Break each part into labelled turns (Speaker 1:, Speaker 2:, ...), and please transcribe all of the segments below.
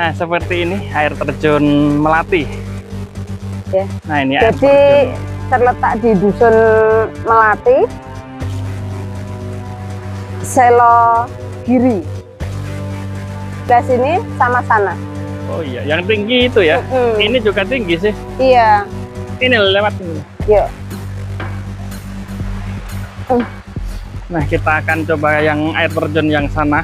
Speaker 1: Nah, seperti ini air terjun Melati.
Speaker 2: Ya.
Speaker 1: Nah, ini
Speaker 2: jadi terletak di Dusun Melati, Selo Giri. Ke sini sama sana.
Speaker 1: Oh iya, yang tinggi itu ya. Ini juga tinggi sih.
Speaker 2: Iya.
Speaker 1: Ini lewat ini.
Speaker 2: Yuk.
Speaker 1: Nah, kita akan coba yang air terjun yang sana.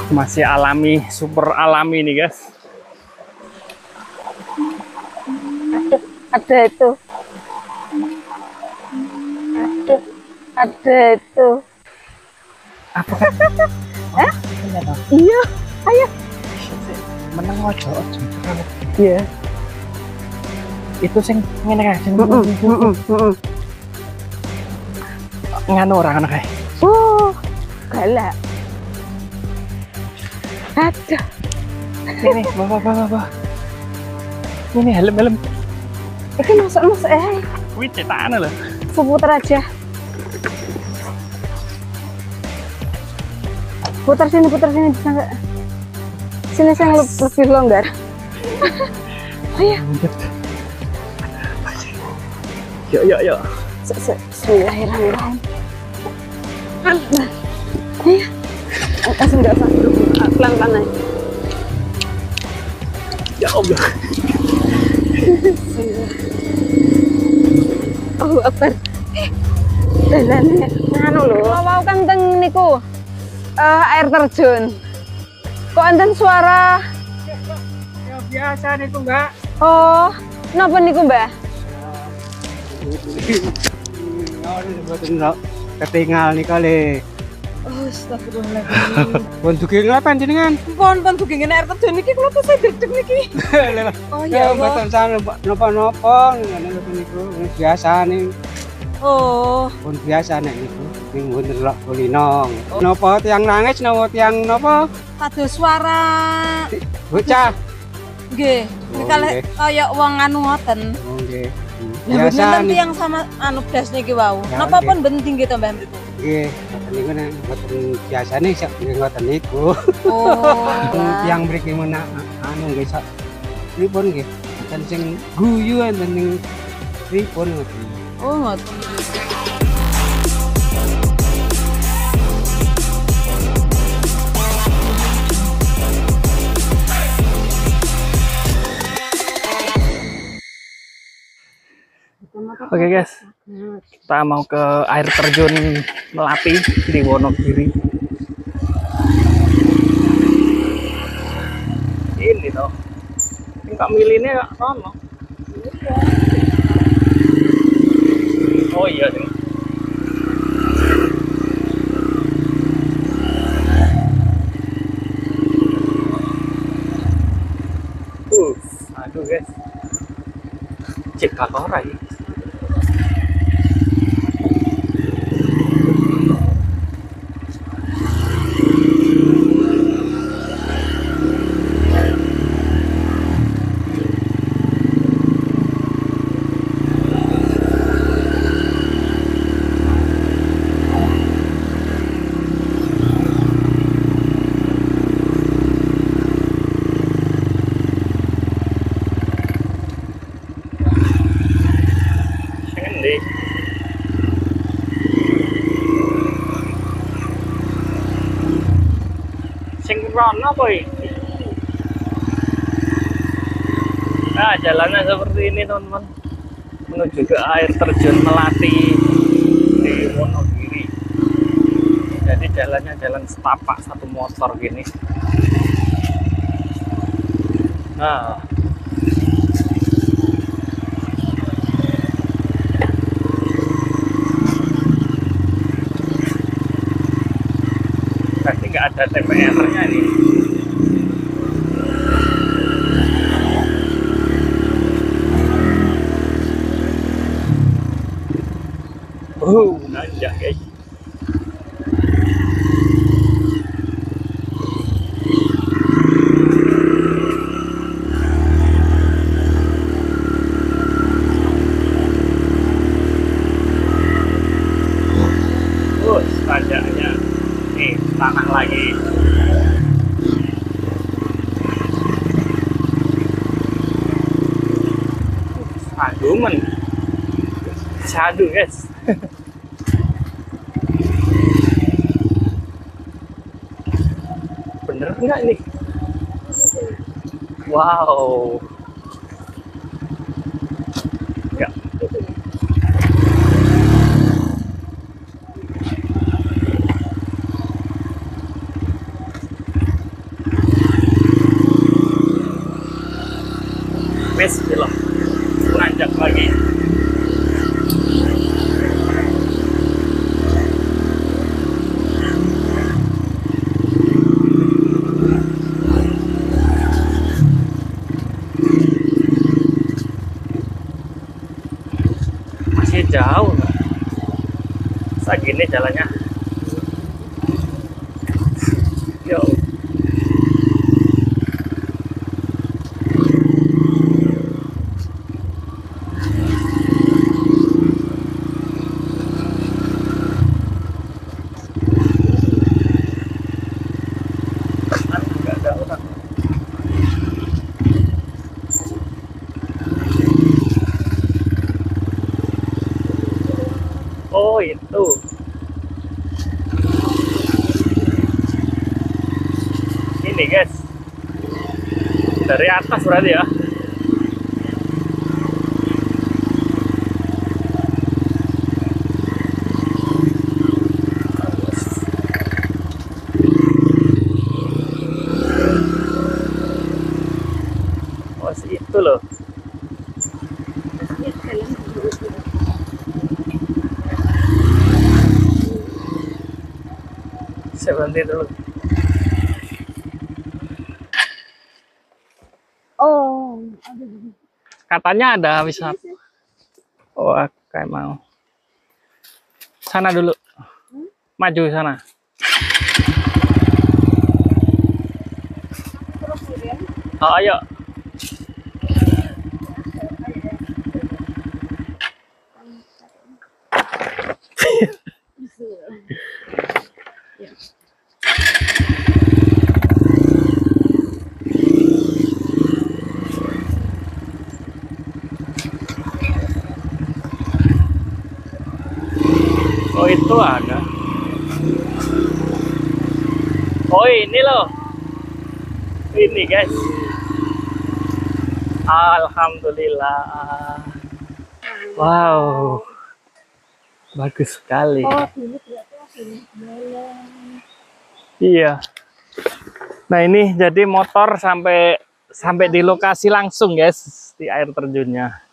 Speaker 1: Masih alami, super alami nih guys.
Speaker 2: Ada itu. Ada itu.
Speaker 1: Apa kan?
Speaker 2: Eh? Iya, ayo.
Speaker 1: Menang ojo.
Speaker 2: Iya.
Speaker 1: Itu sing ngene kae, sing nganu orang anak kae.
Speaker 2: Galak. Aduh.
Speaker 1: Ini, bawa. Ini helm.
Speaker 2: Ini masuk.
Speaker 1: Wih, cetakan loh.
Speaker 2: Putar aja. Putar sini bisa nggak? Sini saya lebih longgar. Ayo.
Speaker 1: Yuk.
Speaker 2: Bismillahirrahmanirrahim. Nah, ayo. Nggak usah. Pelan-pelan aja.
Speaker 1: Ya Allah.
Speaker 2: Oh, Akbar. Dalane anu lho. Mau kan teng niku. Air terjun. Kok enten suara?
Speaker 1: Ya biasa niku, Mbak.
Speaker 2: Oh, napa niku, Mbak?
Speaker 3: Ketinggal nih kali.
Speaker 2: Oh, astagfirullahaladzim.
Speaker 3: Pun dugi ngapain jenengan?
Speaker 2: Pun dugingen air terjun niki kula tuh saya deg niki. Oh
Speaker 3: Ya
Speaker 2: ya
Speaker 3: mboten
Speaker 2: Allah.
Speaker 3: sana napa-napa ngene niku biasa nih.
Speaker 2: Oh,
Speaker 3: Pun biasa nek niku ning ndelok kulino. Napa tiyang nangis napa tiyang napa?
Speaker 2: ada suara.
Speaker 3: Bocah.
Speaker 2: Nggih,
Speaker 3: Oh,
Speaker 2: kalih
Speaker 3: nggih.
Speaker 2: kaya wong anu ngoten.
Speaker 3: Oh nggih.
Speaker 2: Lah
Speaker 3: Biasa
Speaker 2: bener
Speaker 3: nih.
Speaker 2: tiyang sama anu blas niki wau.
Speaker 3: Ya,
Speaker 2: Napa
Speaker 3: nggih.
Speaker 2: pun penting gitu Mbak mriku.
Speaker 3: Nggih, ngoten niku nek mboten biasane sak ngoten niku.
Speaker 2: Oh.
Speaker 3: Tiyang mriki menak anu nggih sak pripun nggih. Enten sing guyu enten ning pripun ngoten.
Speaker 2: Oh, ngoten.
Speaker 1: Oke guys, kita mau ke air terjun Melati di Wonogiri. Ini toh, nggak milihnya nggak sono. Oh iya sih. Aduh guys, cek kakora ya. Ini sing rono boy. Nah, jalannya seperti ini teman-teman, menuju ke air terjun Melati di Wonogiri. Jadi jalannya jalan setapak satu motor gini. Nah, berarti nggak ada TPR-nya nih. Nanjak guys. Tanjaknya nih tanah lagi. men. Syahdu guys. Bener nggak ini? Wow. Ya. Bismillah. Lanjut lagi. Masih jauh. Segini jalannya. Yo. Nggak ada orang. Oh itu. Ini guys. Dari atas berarti ya. Oh itu loh. Saya berhenti dulu.
Speaker 2: Oh,
Speaker 1: Katanya ada wisata. Oh, kayak mau. Sana dulu. Maju sana. Oh, ayo. Oh itu ada. Oh ini loh. Ini guys. Alhamdulillah. Wow. Bagus sekali. Iya. Nah ini jadi motor sampai di lokasi langsung guys, di air terjunnya.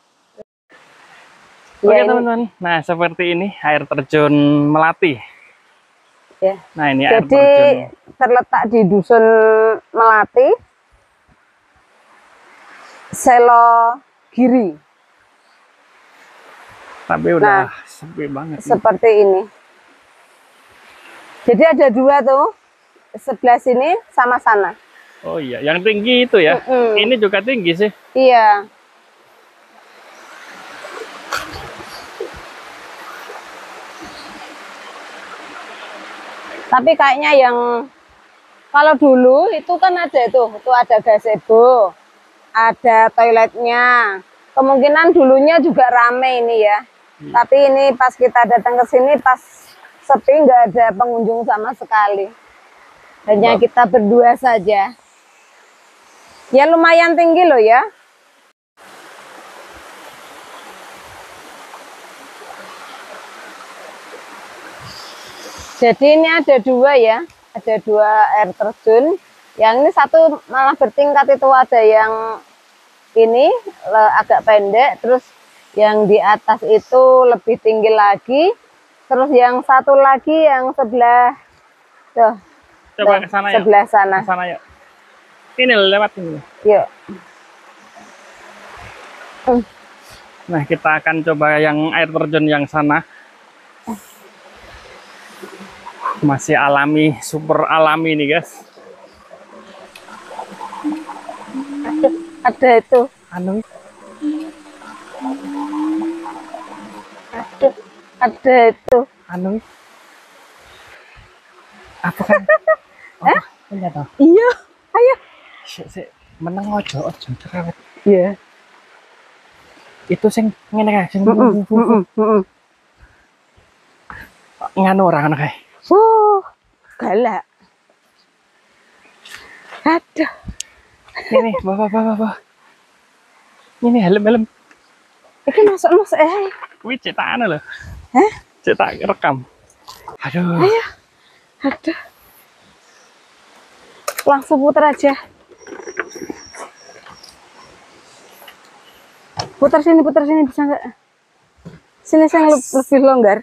Speaker 1: Oke
Speaker 2: Ya, ini-
Speaker 1: teman-teman, nah seperti ini air terjun Melati.
Speaker 2: Ya.
Speaker 1: Nah ini air
Speaker 2: Jadi
Speaker 1: terjun.
Speaker 2: terletak di Dusun Melati, Selo Giri.
Speaker 1: Tapi udah sepi banget. nih.
Speaker 2: Seperti ini. Jadi ada dua tuh, sebelah sini sama sana.
Speaker 1: Oh iya, yang tinggi itu ya.
Speaker 2: Mm-mm.
Speaker 1: Ini juga tinggi sih.
Speaker 2: Iya. Tapi kayaknya yang kalau dulu itu kan ada itu ada gazebo, ada toiletnya. Kemungkinan dulunya juga rame ini ya. Tapi ini pas kita datang ke sini pas sepi, nggak ada pengunjung sama sekali. Hanya kita berdua saja. Ya lumayan tinggi loh ya. Jadi ini ada dua ya, ada dua air terjun. Yang ini satu malah bertingkat, itu ada yang ini agak pendek, terus yang di atas itu lebih tinggi lagi, terus yang satu lagi yang sebelah tuh,
Speaker 1: Coba ke sana ya.
Speaker 2: sebelah sana.
Speaker 1: Ke sana yuk. Ini lewat ini.
Speaker 2: Yuk.
Speaker 1: Nah kita akan coba yang air terjun yang sana. Masih alami, super alami nih guys.
Speaker 2: Ada itu.
Speaker 1: Anu,
Speaker 2: Ada itu.
Speaker 1: anu. Apa kan? Oh, enggak tahu.
Speaker 2: Iya, ayo.
Speaker 1: Sik, meneng ojo cerewet.
Speaker 2: Iya.
Speaker 1: Itu sing ngene kae, sing
Speaker 2: Heeh.
Speaker 1: nganu ora ngono kae.
Speaker 2: Galak. Aduh.
Speaker 1: Ini, bapak. Ini helm.
Speaker 2: Iki masuk
Speaker 1: Kuwi cetakane lho.
Speaker 2: Hah?
Speaker 1: Cetak rekam. Aduh.
Speaker 2: Ayo. Aduh. Langsung putar aja. Putar sini bisa nggak? Sini saya lebih longgar.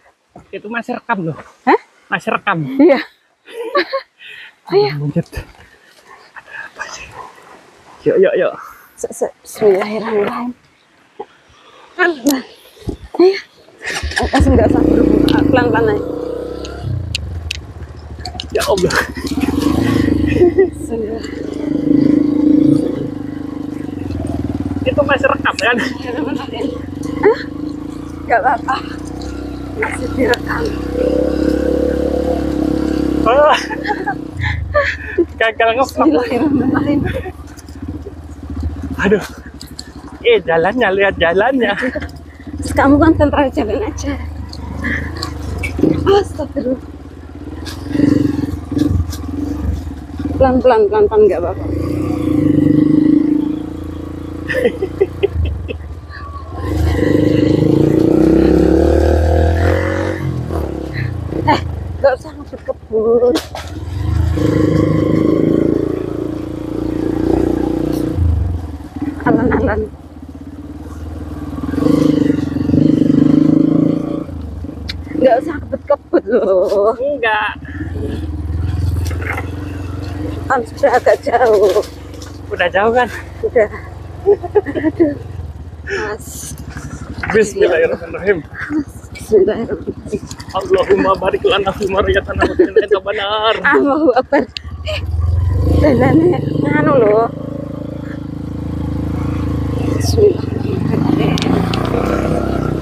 Speaker 1: Itu masih rekam loh.
Speaker 2: Hah?
Speaker 1: Masih rekam.
Speaker 2: Iya. Ayo.
Speaker 1: Muncul. Ada apa sih? Yuk.
Speaker 2: Bismillahirrahmanirrahim. Ayo. Langsung nggak usah pelan-pelan aja.
Speaker 1: Ya Allah. Itu masih rekam kan?
Speaker 2: Hah? Gak apa-apa. Masih direkam.
Speaker 1: Oh. Gagal nge-vlog.
Speaker 2: Bismillahirrahmanirrahim.
Speaker 1: Aduh. Jalannya, lihat jalannya.
Speaker 2: Kamu kan tentara jalan aja. Astagfirullah. Pelan-pelan nggak apa-apa. Nggak usah ngebut-kebut. Alan-alan. Nggak usah kebut-kebut loh.
Speaker 1: Enggak.
Speaker 2: Kan sudah agak jauh.
Speaker 1: Udah jauh kan?
Speaker 2: Udah. Aduh. Mas.
Speaker 1: Bismillahirrahmanirrahim.
Speaker 2: Bismillahirrahmanirrahim.
Speaker 1: Allahumma barik lana fi maryatana wa qina adzaban nar.
Speaker 2: Allahu Akbar. Jalannya nganu loh. Bismillahirrahmanirrahim.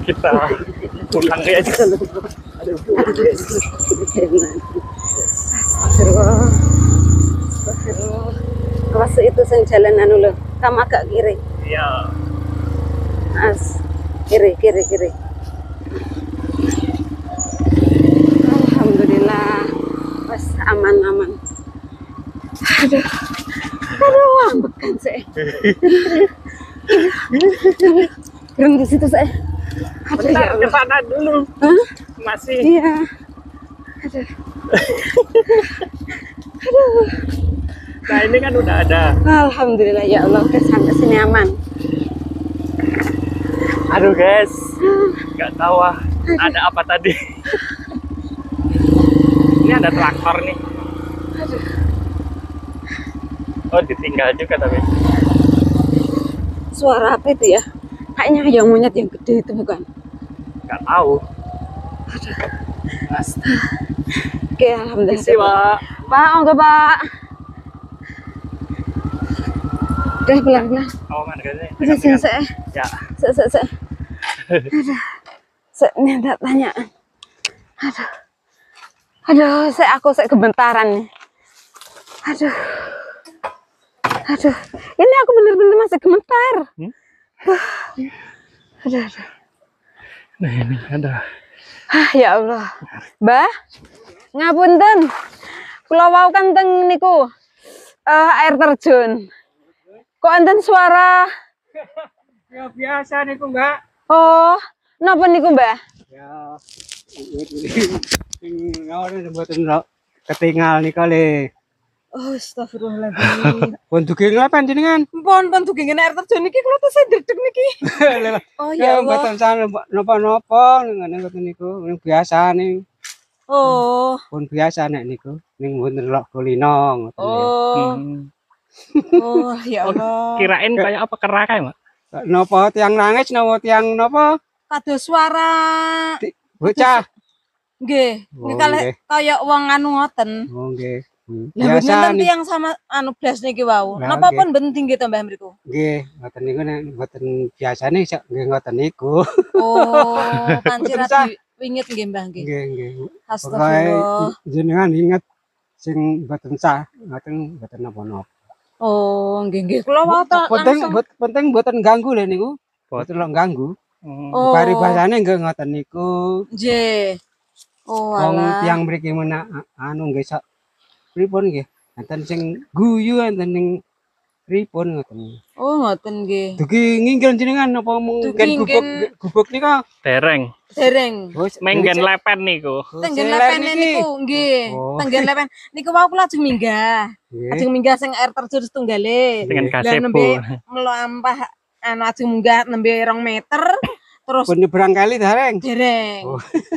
Speaker 1: Kita pulang ya.
Speaker 2: Astagfirullah. Astagfirullah. Awas itu saya jalan anu loh. Kamu agak kiri.
Speaker 1: Iya.
Speaker 2: Mas. Kiri. Alhamdulillah. Mas aman. Aduh, ambekan saya. Berhenti situ saya. Aduh, ya
Speaker 1: Bentar, ke
Speaker 2: Allah.
Speaker 1: sana dulu.
Speaker 2: Hah?
Speaker 1: Masih.
Speaker 2: Iya. Aduh.
Speaker 1: Nah, ini kan udah ada.
Speaker 2: Alhamdulillah ya Allah, udah sampai sini aman.
Speaker 1: Aduh, guys. Nggak tahu ada apa tadi. Ini ada traktor nih. Oh, ditinggal juga tapi.
Speaker 2: Suara apa itu ya? Kayaknya yang monyet yang gede itu bukan?
Speaker 1: Nggak tahu.
Speaker 2: Oke, alhamdulillah.
Speaker 1: Isi, Pak.
Speaker 2: Pak, enggak Pak. Udah pelan-pelan.
Speaker 1: Oh, mana guys?
Speaker 2: Udah selesai.
Speaker 1: Ya.
Speaker 2: Selesai. Ini ada tanya. Aduh, aku kebentaran nih. Aduh. Ini aku bener-bener masih gemetar. Aduh.
Speaker 1: Nah, ini ada.
Speaker 2: Ya Allah. Mbah, ngapunten. Kula wau kan teng niku air terjun. Kok enten suara?
Speaker 3: Ya biasa niku, Mbak.
Speaker 2: Oh, napa niku, Mbah?
Speaker 3: Ya. Ngawon mboten ketinggal nih kali.
Speaker 2: Oh, astagfirullahaladzim.
Speaker 3: Pun dugi ngapa jenengan?
Speaker 2: Pon dugingen air terjun niki kula tuh sedek niki. Oh ya Allah.
Speaker 3: Mboten sana napa-napa ngoten niku, biasa nih.
Speaker 2: Oh.
Speaker 3: Pun biasa nek niku, ning mboten lok kulino ngoten.
Speaker 2: Oh. Oh, ya Allah.
Speaker 1: Kirain kayak apa kera kayak, Mak?
Speaker 3: Napa tiang nangis napa tiang napa?
Speaker 2: Kados suara
Speaker 3: Bocah.
Speaker 2: nggih.
Speaker 3: Oh,
Speaker 2: Nggih
Speaker 3: nggih.
Speaker 2: kaya wong anu ngoten.
Speaker 3: Oh nggih.
Speaker 2: Lah
Speaker 3: Biasa
Speaker 2: bener
Speaker 3: nih.
Speaker 2: yang sama anu blas niki wau.
Speaker 3: Lah,
Speaker 2: Napa
Speaker 3: nggih.
Speaker 2: pun penting gitu Mbah mriku.
Speaker 3: Nggih, ngoten niku nek mboten biasane nggih ngoten niku.
Speaker 2: Oh, pancen
Speaker 3: Mboten usah.
Speaker 2: wingit nggih Mbah nggih.
Speaker 3: Nggih.
Speaker 2: Astagfirullah.
Speaker 3: Jenengan inget sing mboten sah, mboten napa-napa.
Speaker 2: Oh, nggih. Kula wau
Speaker 3: Penting mboten ganggu lho niku. Mboten lho ganggu.
Speaker 2: Oh.
Speaker 3: Paribasane nggih ngoten niku.
Speaker 2: Nggih. Oh,
Speaker 3: Wong
Speaker 2: alah.
Speaker 3: tiyang mriki menak anu nggih sak pripun nggih. Enten sing guyu enten ning pripun ngoten.
Speaker 2: Oh, ngoten nggih.
Speaker 3: Dugi nginggil jenengan apa mungkin gubuk nika
Speaker 1: Dereng.
Speaker 2: Dereng.
Speaker 1: Menggen lepen niku.
Speaker 2: Tenggen lepen niku nggih. Tenggen lepen niku wau kula ajeng minggah. Ajeng minggah sing air terjun setunggale.
Speaker 1: Dengan
Speaker 2: Lah
Speaker 1: gazebo.
Speaker 2: nembe melampah anu ajeng munggah nembe 2 meter terus
Speaker 3: pun nyebrang kali dereng.
Speaker 2: dereng.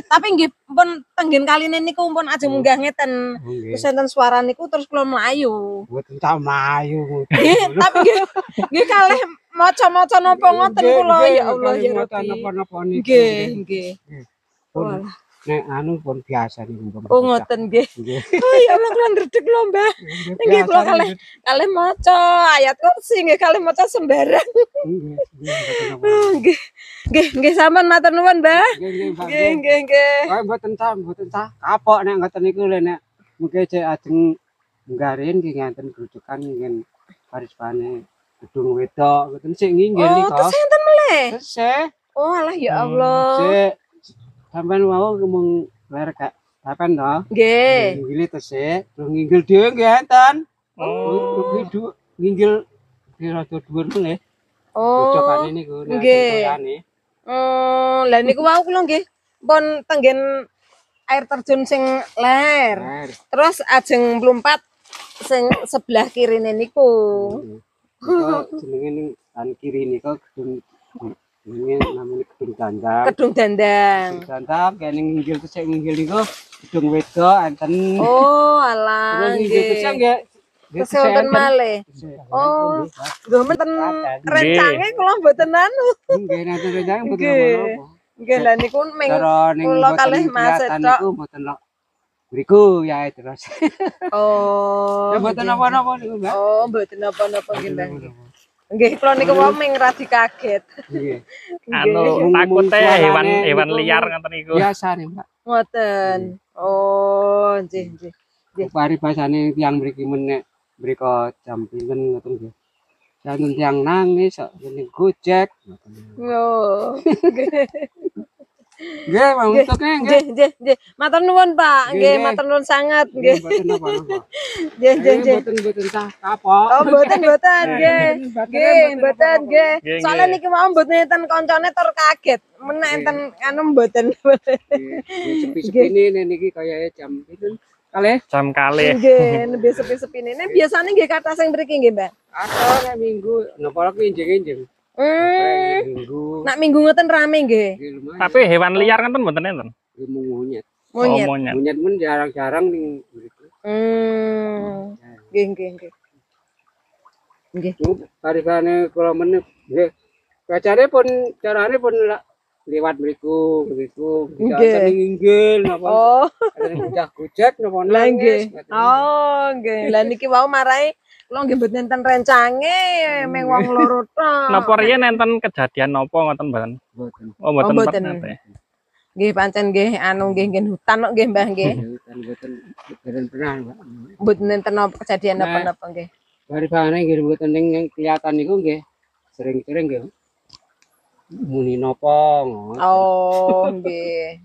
Speaker 2: Tapi nggih pun tenggen kaline niku pun ajeng munggah ngeten. Terus enten suara niku terus kula mlayu.
Speaker 3: Mboten tau mlayu.
Speaker 2: Nggih, tapi nggih kalih maca-maca napa ngoten kula ya Allah ya Rabbi.
Speaker 3: Napa-napa niku.
Speaker 2: Nggih.
Speaker 3: Pun nek anu pun biasa niku.
Speaker 2: Oh ngoten nggih. Oh ya Allah kula ndredeg lho Mbah. Nggih kula kalih maca ayat kursi nggih kalih maca sembarang. Nggih sampean matur nuwun Mbah. Nggih.
Speaker 3: Kaya mboten sah. Kapok nek ngoten niku lho nek mungkin cek ajeng nggarin nggih ngenten grujukan nggih paris-pane gedung wedok ngoten sik nginggil
Speaker 2: Oh,
Speaker 3: nika.
Speaker 2: terus enten meleh.
Speaker 3: Tesih.
Speaker 2: Oh alah ya Allah.
Speaker 3: Sik sampean mau ngomong ler gak sampean to?
Speaker 2: Nggih.
Speaker 3: Nginggil tesih, terus nginggil dhewe nggih enten.
Speaker 1: Oh.
Speaker 3: Nginggil rada dhuwur meleh.
Speaker 2: Oh.
Speaker 3: Cocokane niku nek
Speaker 2: Nggih.
Speaker 3: toyane.
Speaker 2: Oh, lah niku wau kula nggih pun tenggen air terjun sing ler. Terus ajeng mlumpat sing sebelah kirine niku.
Speaker 3: Jenenge ning kan kiri nika gedung ini namanya gedung dandang.
Speaker 2: Kedung dandang.
Speaker 3: Gedung dandang kene nginggil tesih nginggil niku gedung wedok enten.
Speaker 2: Oh, alah
Speaker 3: Nginggil tesih
Speaker 2: nggih.
Speaker 3: nggih.
Speaker 2: Kesehatan malih. Oh, lho menten rencange kula mboten anu.
Speaker 3: Nggih nanti rencang mboten
Speaker 2: Nggih.
Speaker 3: apa-apa.
Speaker 2: Nggih lah niku ming
Speaker 3: Cara ning
Speaker 2: kula kalih Mas
Speaker 3: kelihatan
Speaker 2: Ecok.
Speaker 3: niku mboten lho. Mriku ya terus.
Speaker 2: Oh.
Speaker 3: Ya mboten napa-napa niku, Mbak.
Speaker 2: Oh, mboten napa-napa nggih, Mbah. Nggih, kula niku wau ming radi kaget.
Speaker 3: Nggih.
Speaker 1: Anu takutnya hewan liar ngoten niku.
Speaker 3: Biasa nih, Mbak.
Speaker 2: Ngoten. Oh, nggih.
Speaker 3: Paribasane tiyang mriki menek mriko jam pinten ngoten nggih. Janten tiyang nangis kok ngene Gojek ngoten.
Speaker 2: Oh.
Speaker 3: Nggih, maksudnya nggih.
Speaker 2: Nggih. Matur nuwun, Pak. Nggih, matur nuwun sangat nggih.
Speaker 3: Mboten napa-napa.
Speaker 2: Nggih.
Speaker 3: Mboten sah kapok.
Speaker 2: Oh, mboten nggih. Nggih, mboten nggih. Soale niki mau mboten enten kancane tur kaget. Menek enten anu mboten.
Speaker 3: Sepi-sepine niki kaya jam pinten? Kalih
Speaker 1: Jam kalih.
Speaker 2: Nggih, nembe sepi-sepine. Nek biasane nggih kathah sing mriki nggih, Mbak.
Speaker 3: Atau nek minggu napa lagi injing-injing. Minggu.
Speaker 2: Nak minggu ngoten rame nggih.
Speaker 1: Tapi hewan liar ngoten mboten enten.
Speaker 3: Monyet.
Speaker 2: Monyet.
Speaker 1: Oh, monyet.
Speaker 3: Monyet men jarang-jarang ning mriku.
Speaker 2: Nggih. Nggih.
Speaker 3: Paribane kula meneh nggih. Carane pun liwat mriku. Bisa nginggil napa.
Speaker 2: Oh.
Speaker 3: Bocah Gojek napa
Speaker 2: Lah nggih.
Speaker 3: nangis.
Speaker 2: Oh, nggih. Lah niki wau marai kula nggih mboten enten rencange meng wong loro tok.
Speaker 1: Napa riyen enten kejadian napa ngoten mboten?
Speaker 3: Mboten.
Speaker 1: Oh, mboten
Speaker 2: mboten.
Speaker 1: pernah.
Speaker 2: Nggih pancen nggih anu nggih hutan kok nggih Mbah nggih.
Speaker 3: Mboten pernah, Mbak.
Speaker 2: Mboten enten kejadian napa-napa nggih.
Speaker 3: Paribane nggih mboten ning kelihatan niku nggih. Sering-sering nggih. Muni napa ngono.
Speaker 2: Oh, nggih.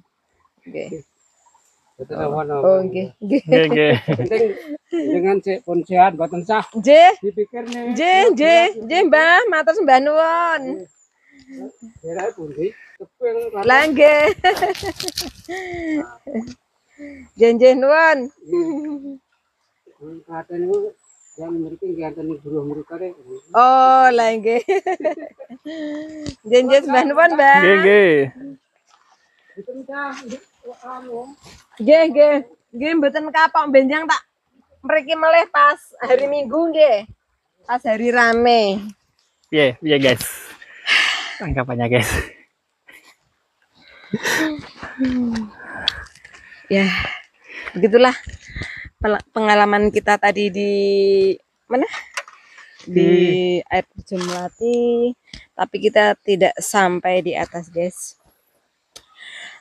Speaker 3: Betul apa-apa.
Speaker 2: Oh, nggih.
Speaker 1: Nggih.
Speaker 3: Penting dengan pun sehat mboten sah.
Speaker 2: Nggih.
Speaker 3: Dipikirne.
Speaker 2: Nggih, Mbah, matur sembah nuwun.
Speaker 3: Daerah pundi? Tepung.
Speaker 2: Lah nggih. Nggih nuwun.
Speaker 3: Katen niku yang mriki nggih enten buruh mriko rek.
Speaker 2: Oh, lah nggih. Nggih sembah nuwun, Mbah.
Speaker 1: Nggih.
Speaker 3: Betul dah.
Speaker 2: Nggih, mboten kapok benjang tak mriki melih pas hari Minggu nggih. Pas hari rame.
Speaker 1: Piye guys? Tanggapannya guys.
Speaker 2: Ya, begitulah pengalaman kita tadi di mana? Di air terjun Melati, tapi kita tidak sampai di atas, guys.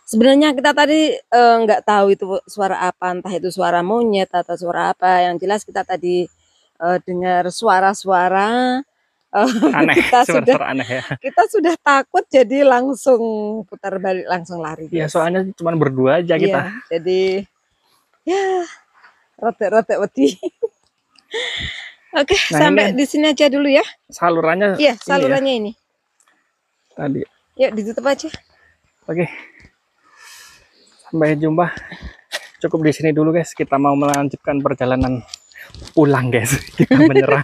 Speaker 2: Sebenarnya kita tadi nggak tahu itu suara apa, entah itu suara monyet atau suara apa. Yang jelas kita tadi dengar suara-suara.
Speaker 1: Aneh, suara aneh ya.
Speaker 2: Kita sudah takut, jadi langsung putar balik, langsung lari.
Speaker 1: Ya
Speaker 2: guys.
Speaker 1: soalnya cuma berdua aja kita.
Speaker 2: Iya, jadi ya rotek-rotek wedi. Oke,
Speaker 1: Nah,
Speaker 2: sampai
Speaker 1: ini
Speaker 2: di sini aja dulu ya.
Speaker 1: salurannya.
Speaker 2: Iya,
Speaker 1: ini ya,
Speaker 2: salurannya ini.
Speaker 1: tadi.
Speaker 2: Yuk ditutup aja.
Speaker 1: Oke. Sampai jumpa. Cukup di sini dulu guys. Kita mau melanjutkan perjalanan pulang guys. Kita menyerah.